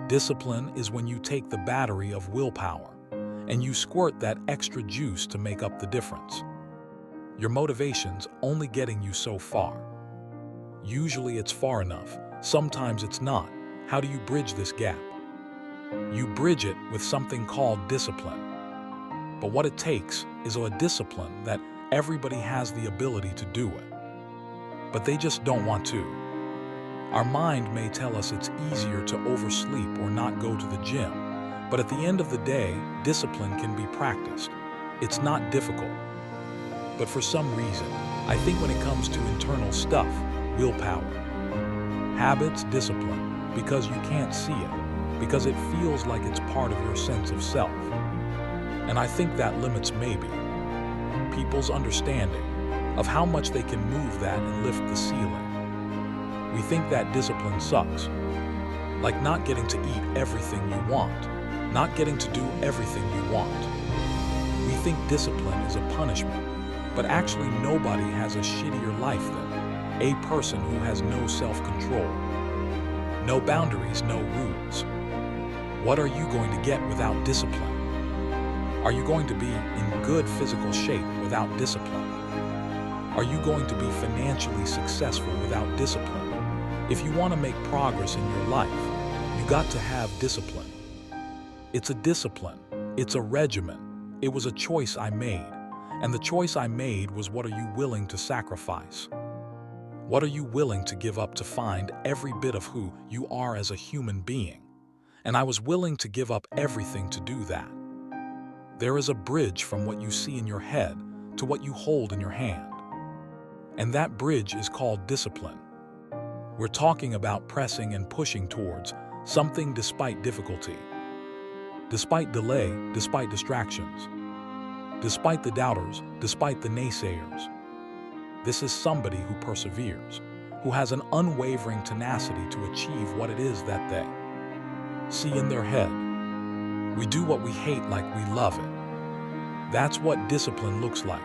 Discipline is when you take the battery of willpower and you squirt that extra juice to make up the difference. Your motivation's only getting you so far. Usually it's far enough, sometimes it's not. How do you bridge this gap? You bridge it with something called discipline. But what it takes is a discipline that everybody has the ability to do it, but they just don't want to. Our mind may tell us it's easier to oversleep or not go to the gym, but at the end of the day, discipline can be practiced. It's not difficult. But for some reason, I think when it comes to internal stuff, willpower, habits, discipline, because you can't see it, because it feels like it's part of your sense of self. And I think that limits maybe people's understanding of how much they can move that and lift the ceiling. We think that discipline sucks, like not getting to eat everything you want, not getting to do everything you want. We think discipline is a punishment, but actually nobody has a shittier life than a person who has no self-control, no boundaries, no rules. What are you going to get without discipline? Are you going to be in good physical shape without discipline? Are you going to be financially successful without discipline? If you want to make progress in your life, you got to have discipline. It's a discipline. It's a regimen. It was a choice I made. And the choice I made was, what are you willing to sacrifice? What are you willing to give up to find every bit of who you are as a human being? And I was willing to give up everything to do that. There is a bridge from what you see in your head to what you hold in your hand. And that bridge is called discipline. We're talking about pressing and pushing towards something despite difficulty, despite delay, despite distractions, despite the doubters, despite the naysayers. This is somebody who perseveres, who has an unwavering tenacity to achieve what it is that they see in their head. We do what we hate like we love it. That's what discipline looks like.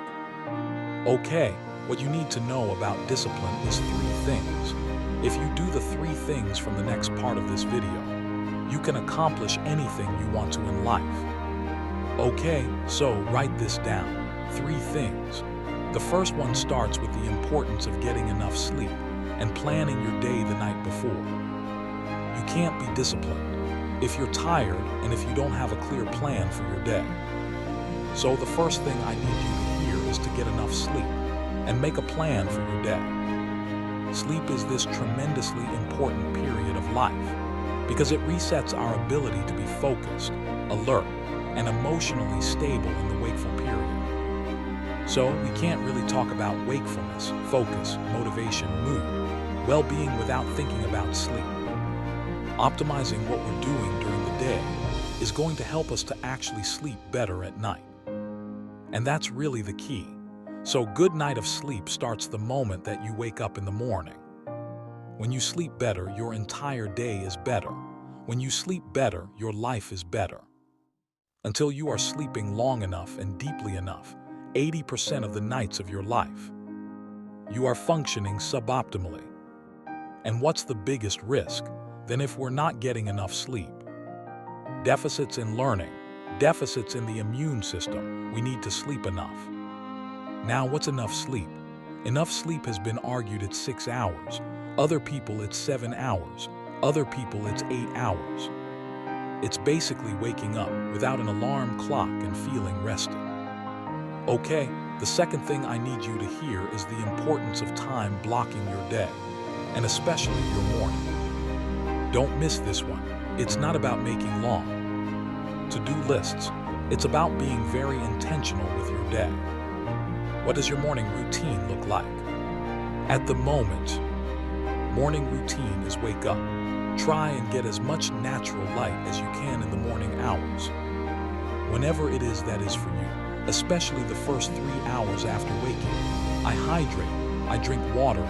Okay, what you need to know about discipline is 3 things. If you do the 3 things from the next part of this video, you can accomplish anything you want to in life. Okay, so write this down. 3 things. The first one starts with the importance of getting enough sleep and planning your day the night before. You can't be disciplined if you're tired and if you don't have a clear plan for your day. So the first thing I need you to hear is to get enough sleep and make a plan for your day. Sleep is this tremendously important period of life because it resets our ability to be focused, alert, and emotionally stable in the wakeful period. So we can't really talk about wakefulness, focus, motivation, mood, well-being without thinking about sleep. Optimizing what we're doing during the day is going to help us to actually sleep better at night. And that's really the key. So good night of sleep starts the moment that you wake up in the morning. When you sleep better, your entire day is better. When you sleep better, your life is better. Until you are sleeping long enough and deeply enough, 80% of the nights of your life, you are functioning suboptimally. And what's the biggest risk than if we're not getting enough sleep? Deficits in learning, deficits in the immune system. We need to sleep enough. Now, what's enough sleep? Enough sleep has been argued it's 6 hours. Other people it's 7 hours. Other people it's 8 hours. It's basically waking up without an alarm clock and feeling rested. Okay, the second thing I need you to hear is the importance of time blocking your day, and especially your morning. Don't miss this one. It's not about making long to-do lists. It's about being very intentional with your day. What does your morning routine look like? At the moment, morning routine is wake up. Try and get as much natural light as you can in the morning hours. Whenever it is that is for you, especially the first 3 hours after waking, I hydrate, I drink water.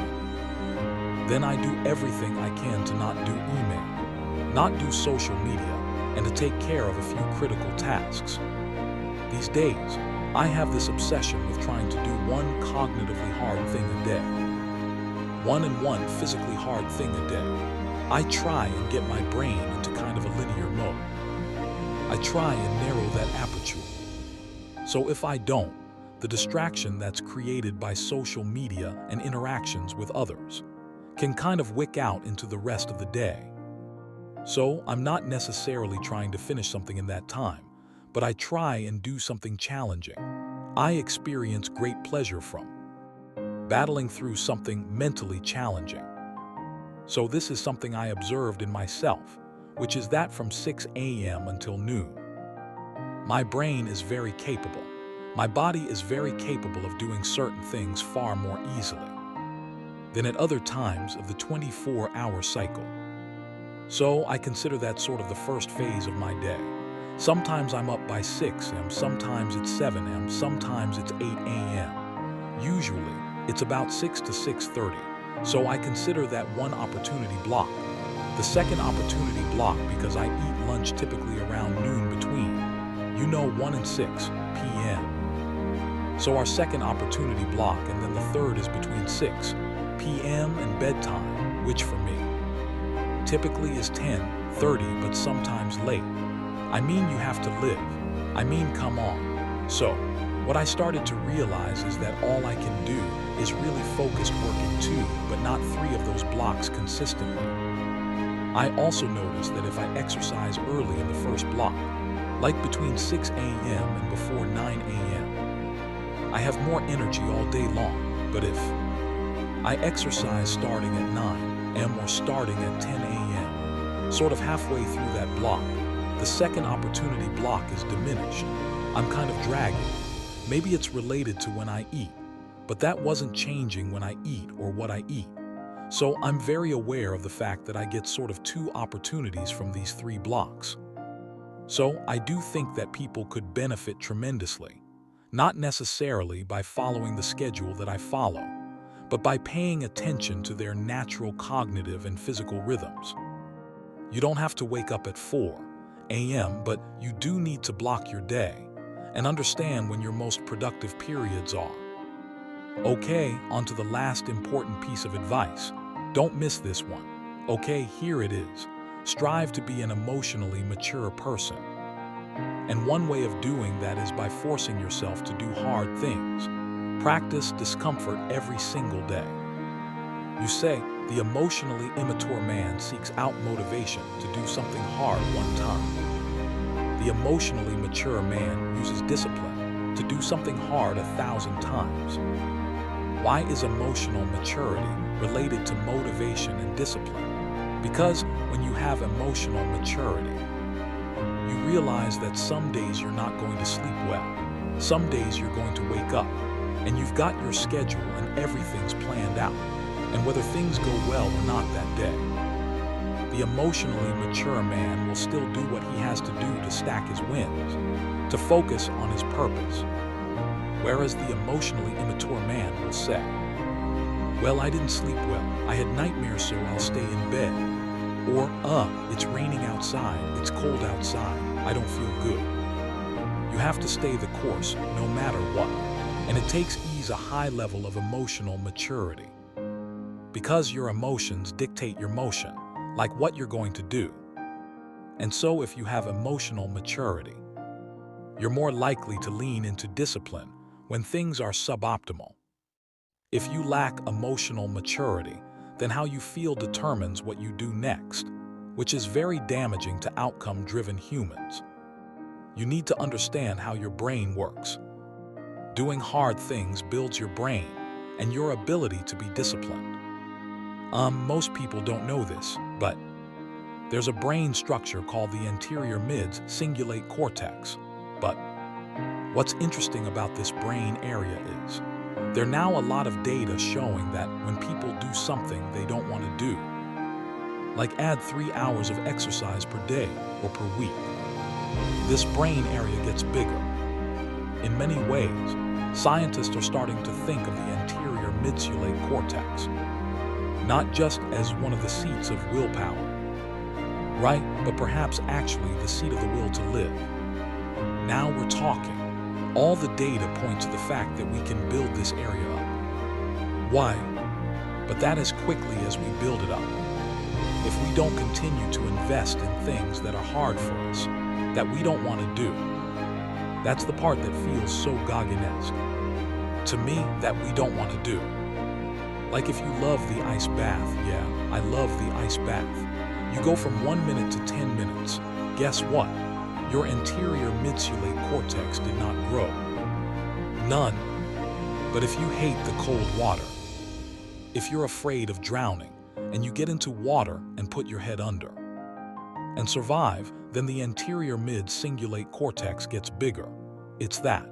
Then I do everything I can to not do email, not do social media, and to take care of a few critical tasks. These days, I have this obsession with trying to do one cognitively hard thing a day. One physically hard thing a day. I try and get my brain into kind of a I try and narrow that aperture. So if I don't, the distraction that's created by social media and interactions with others can kind of wick out into the rest of the day. So I'm not necessarily trying to finish something in that time, but I try and do something challenging. I experience great pleasure from battling through something mentally challenging. So this is something I observed in myself, which is that from 6 a.m. until noon, my brain is very capable. My body is very capable of doing certain things far more easily than at other times of the 24-hour cycle. So I consider that sort of the first phase of my day. Sometimes I'm up by 6 a.m., sometimes it's 7 a.m., sometimes it's 8 a.m. Usually, it's about 6 to 6:30, so I consider that one opportunity block. The second opportunity block, because I eat lunch typically around noon between, 1 and 6 p.m. So our second opportunity block, and then the third is between 6 p.m. and bedtime, which for me typically is 10:30, but sometimes late. I mean, you have to live. I mean, come on. So, what I started to realize is that all I can do is really focused working 2, but not 3 of those blocks consistently. I also noticed that if I exercise early in the first block, like between 6 a.m. and before 9 a.m., I have more energy all day long. But if I exercise starting at 9 a.m. or starting at 10 a.m., sort of halfway through that block, the second opportunity block is diminished. I'm kind of dragging. Maybe it's related to when I eat, but that wasn't changing when I eat or what I eat. So I'm very aware of the fact that I get sort of 2 opportunities from these 3 blocks. So I do think that people could benefit tremendously, not necessarily by following the schedule that I follow, but by paying attention to their natural cognitive and physical rhythms. You don't have to wake up at 4 a.m., but you do need to block your day and understand when your most productive periods are. Okay, on to the last important piece of advice. Don't miss this one. Okay, here it is. Strive to be an emotionally mature person. And one way of doing that is by forcing yourself to do hard things. Practice discomfort every single day. You say, the emotionally immature man seeks out motivation to do something hard one time. The emotionally mature man uses discipline to do something hard 1,000 times. Why is emotional maturity related to motivation and discipline? Because when you have emotional maturity, you realize that some days you're not going to sleep well. Some days you're going to wake up, and you've got your schedule and everything's planned out, and whether things go well or not that day. The emotionally mature man will still do what he has to do to stack his wins, to focus on his purpose. Whereas the emotionally immature man will say, well, I didn't sleep well, I had nightmares so I'll stay in bed. Or, it's raining outside, it's cold outside, I don't feel good. You have to stay the course no matter what, and it takes a high level of emotional maturity. Because your emotions dictate your motion, like what you're going to do. And so if you have emotional maturity, you're more likely to lean into discipline when things are suboptimal. If you lack emotional maturity, then how you feel determines what you do next, which is very damaging to outcome-driven humans. You need to understand how your brain works. Doing hard things builds your brain and your ability to be disciplined. Most people don't know this, but there's a brain structure called the anterior mid-cingulate cortex. But what's interesting about this brain area is there are now a lot of data showing that when people do something they don't want to do, like add 3 hours of exercise per day or per week, this brain area gets bigger. In many ways, scientists are starting to think of the anterior mid-cingulate cortex not just as one of the seats of willpower, right? But perhaps actually the seat of the will to live. Now we're talking. All the data point to the fact that we can build this area up. Why? But that as quickly as we build it up. If we don't continue to invest in things that are hard for us, that we don't want to do. That's the part that feels so Gauguinesque. To me, that we don't want to do. Like if you love the ice bath, yeah, I love the ice bath. You go from 1 minute to 10 minutes. Guess what? Your anterior midsulate cortex did not grow. None. But if you hate the cold water, if you're afraid of drowning, and you get into water and put your head under, and survive, then the anterior mid-cingulate cortex gets bigger. It's that.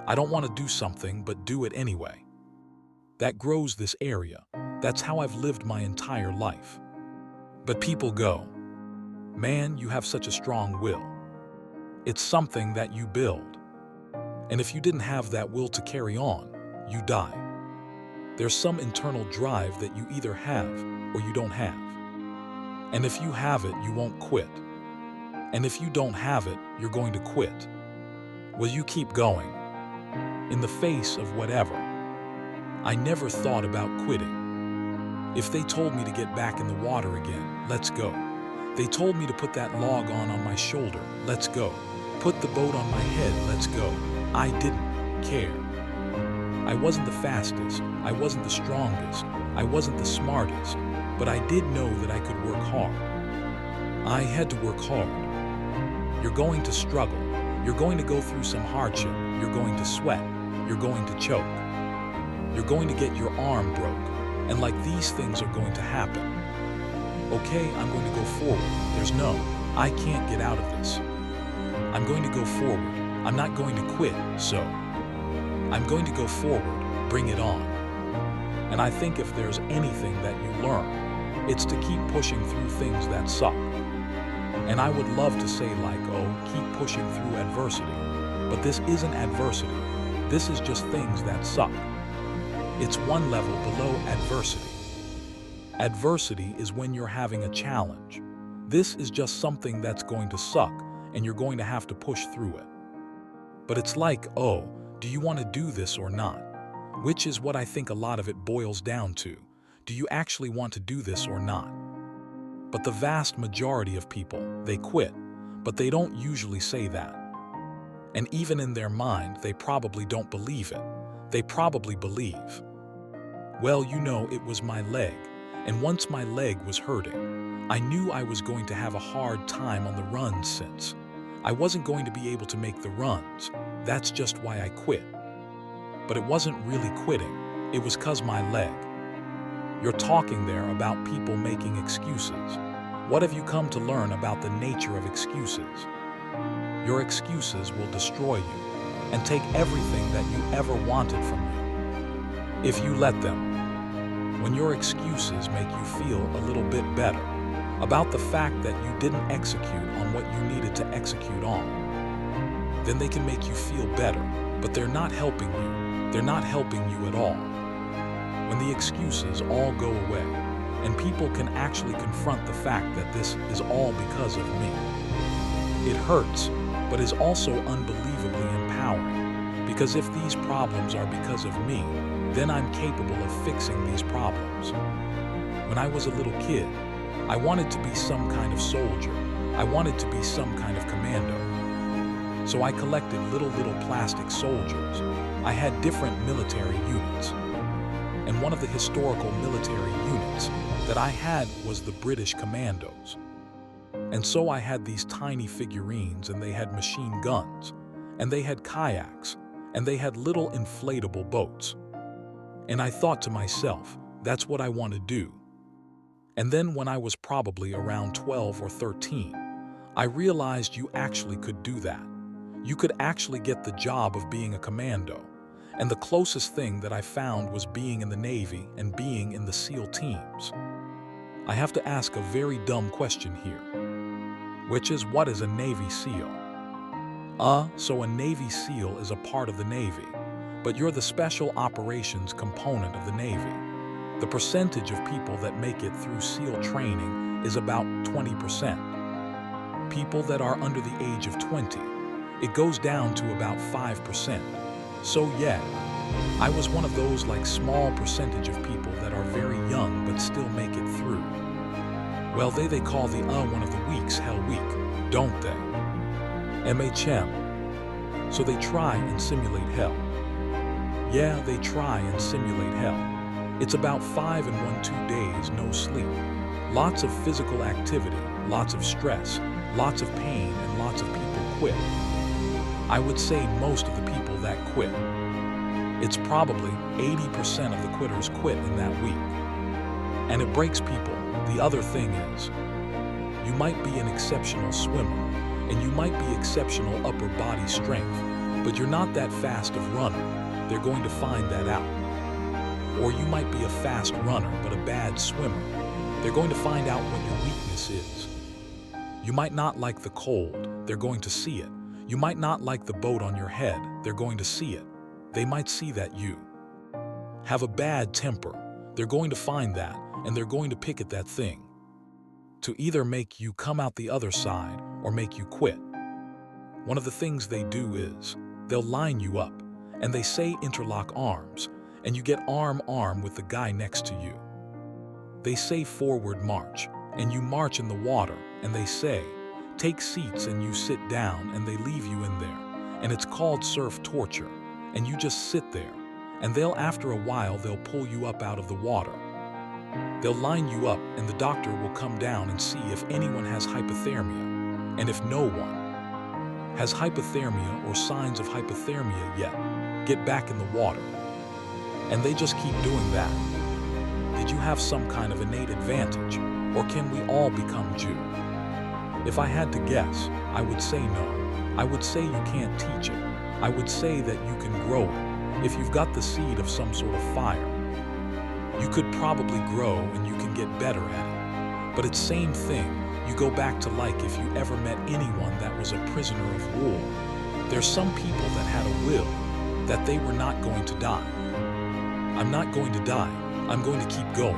I don't want to do something, but do it anyway. That grows this area. That's how I've lived my entire life. But people go, man, you have such a strong will. It's something that you build. And if you didn't have that will to carry on, you die. There's some internal drive that you either have or you don't have. And if you have it, you won't quit. And if you don't have it, you're going to quit. Will you keep going? In the face of whatever. I never thought about quitting. If they told me to get back in the water again, let's go. They told me to put that log on my shoulder, let's go. Put the boat on my head, let's go. I didn't care. I wasn't the fastest, I wasn't the strongest, I wasn't the smartest, but I did know that I could work hard. I had to work hard. You're going to struggle. You're going to go through some hardship. You're going to sweat. You're going to choke. You're going to get your arm broke. And like these things are going to happen. Okay, I'm going to go forward. There's no, I can't get out of this. I'm going to go forward. I'm not going to quit, so I'm going to go forward, bring it on. And I think if there's anything that you learn, it's to keep pushing through things that suck. And I would love to say like, oh, keep pushing through adversity. But this isn't adversity. This is just things that suck. It's one level below adversity. Adversity is when you're having a challenge. This is just something that's going to suck, and you're going to have to push through it. But it's like, oh, do you want to do this or not? Which is what I think a lot of it boils down to. Do you actually want to do this or not? But the vast majority of people, they quit, but they don't usually say that. And even in their mind, they probably don't believe it. They probably believe, well, you know, it was my leg. And once my leg was hurting, I knew I was going to have a hard time on the runs since I wasn't going to be able to make the runs. That's just why I quit. But it wasn't really quitting. It was 'cause my leg. You're talking there about people making excuses. What have you come to learn about the nature of excuses? Your excuses will destroy you and take everything that you ever wanted from you. If you let them. When your excuses make you feel a little bit better about the fact that you didn't execute on what you needed to execute on, then they can make you feel better, but they're not helping you. They're not helping you at all. When the excuses all go away, and people can actually confront the fact that this is all because of me. It hurts, but is also unbelievably empowering, because if these problems are because of me, then I'm capable of fixing these problems. When I was a little kid, I wanted to be some kind of soldier. I wanted to be some kind of commando. So I collected little plastic soldiers. I had different military units. And one of the historical military units that I had was the British Commandos. And so I had these tiny figurines, and they had machine guns, and they had kayaks, and they had little inflatable boats. And I thought to myself, that's what I want to do. And then when I was probably around 12 or 13, I realized you actually could do that. You could actually get the job of being a commando. And the closest thing that I found was being in the Navy and being in the SEAL teams. I have to ask a very dumb question here, which is, what is a Navy SEAL? So a Navy SEAL is a part of the Navy, but you're the special operations component of the Navy. The percentage of people that make it through SEAL training is about 20%. People that are under the age of 20, it goes down to about 5%. So yeah, I was one of those like small percentage of people that are very young but still make it through. Well, they call the one of the weeks hell week, don't they? MHM. So they try and simulate hell. Yeah, they try and simulate hell. It's about 5 and 1 2 days, no sleep. Lots of physical activity, lots of stress, lots of pain, and lots of people quit. I would say most of the people that quit. It's probably 80% of the quitters quit in that week. And it breaks people. The other thing is, you might be an exceptional swimmer, and you might be exceptional upper body strength, but you're not that fast of runner. They're going to find that out. Or you might be a fast runner, but a bad swimmer. They're going to find out what your weakness is. You might not like the cold. They're going to see it. You might not like the boat on your head. They're going to see it. They might see that you have a bad temper. They're going to find that, and they're going to pick at that thing to either make you come out the other side or make you quit. One of the things they do is they'll line you up, and they say interlock arms, and you get arm with the guy next to you. They say forward march, and you march in the water, and they say take seats, and you sit down, and they leave you in there, and it's called surf torture, and you just sit there, and after a while they'll pull you up out of the water. They'll line you up, and the doctor will come down and see if anyone has hypothermia, and if no one has hypothermia or signs of hypothermia yet, get back in the water. And they just keep doing that. Did you have some kind of innate advantage, or can we all become Jew? If I had to guess, I would say no. I would say you can't teach it. I would say that you can grow it. If you've got the seed of some sort of fire, you could probably grow and you can get better at it. But it's same thing. You go back to like if you ever met anyone that was a prisoner of war. There's some people that had a will that they were not going to die. I'm not going to die. I'm going to keep going.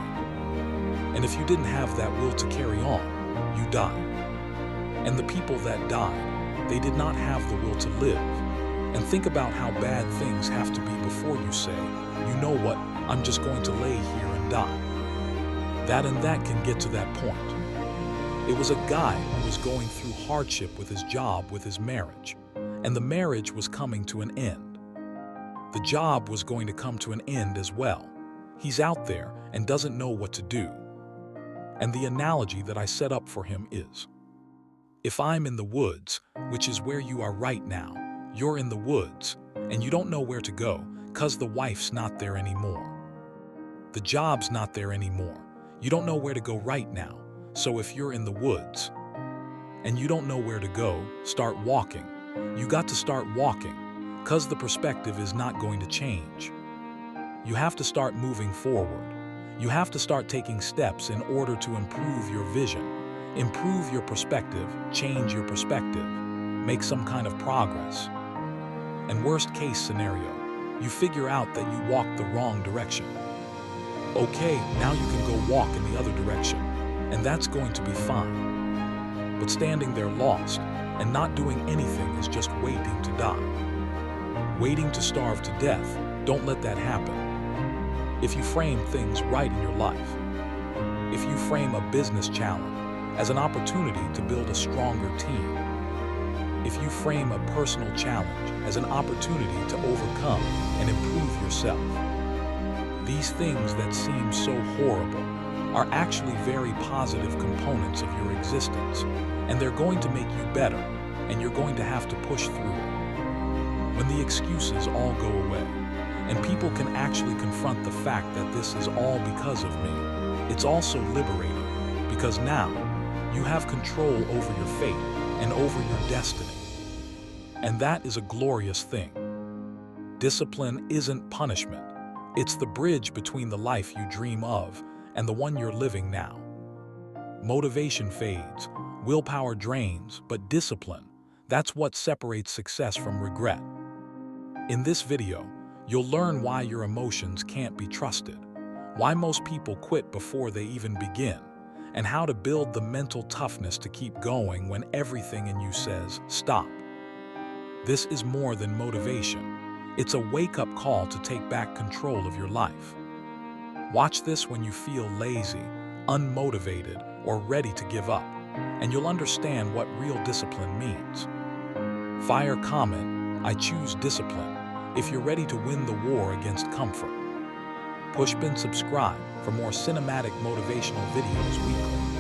And if you didn't have that will to carry on, you died. And the people that died, they did not have the will to live. And think about how bad things have to be before you say, you know what, I'm just going to lay here and die. That and that can get to that point. It was a guy who was going through hardship with his job, with his marriage, and the marriage was coming to an end. The job was going to come to an end as well. He's out there and doesn't know what to do. And the analogy that I set up for him is, if I'm in the woods, which is where you are right now, you're in the woods, and you don't know where to go, 'cause the wife's not there anymore. The job's not there anymore. You don't know where to go right now. So if you're in the woods, and you don't know where to go, start walking. You got to start walking, 'cause the perspective is not going to change. You have to start moving forward. You have to start taking steps in order to improve your vision, improve your perspective, change your perspective, make some kind of progress. And worst case scenario, you figure out that you walked the wrong direction. Okay, now you can go walk in the other direction, and that's going to be fine. But standing there lost and not doing anything is just waiting to die. Waiting to starve to death, don't let that happen. If you frame things right in your life, if you frame a business challenge as an opportunity to build a stronger team, if you frame a personal challenge as an opportunity to overcome and improve yourself, these things that seem so horrible are actually very positive components of your existence, and they're going to make you better, and you're going to have to push through it. When the excuses all go away, and people can actually confront the fact that this is all because of me, it's also liberating, because now you have control over your fate and over your destiny. And that is a glorious thing. Discipline isn't punishment. It's the bridge between the life you dream of and the one you're living now. Motivation fades, willpower drains, but discipline, that's what separates success from regret. In this video, you'll learn why your emotions can't be trusted, why most people quit before they even begin, and how to build the mental toughness to keep going when everything in you says, stop. This is more than motivation. It's a wake-up call to take back control of your life. Watch this when you feel lazy, unmotivated, or ready to give up, and you'll understand what real discipline means. Fire comment, I choose discipline, if you're ready to win the war against comfort. Push pin subscribe for more cinematic motivational videos weekly.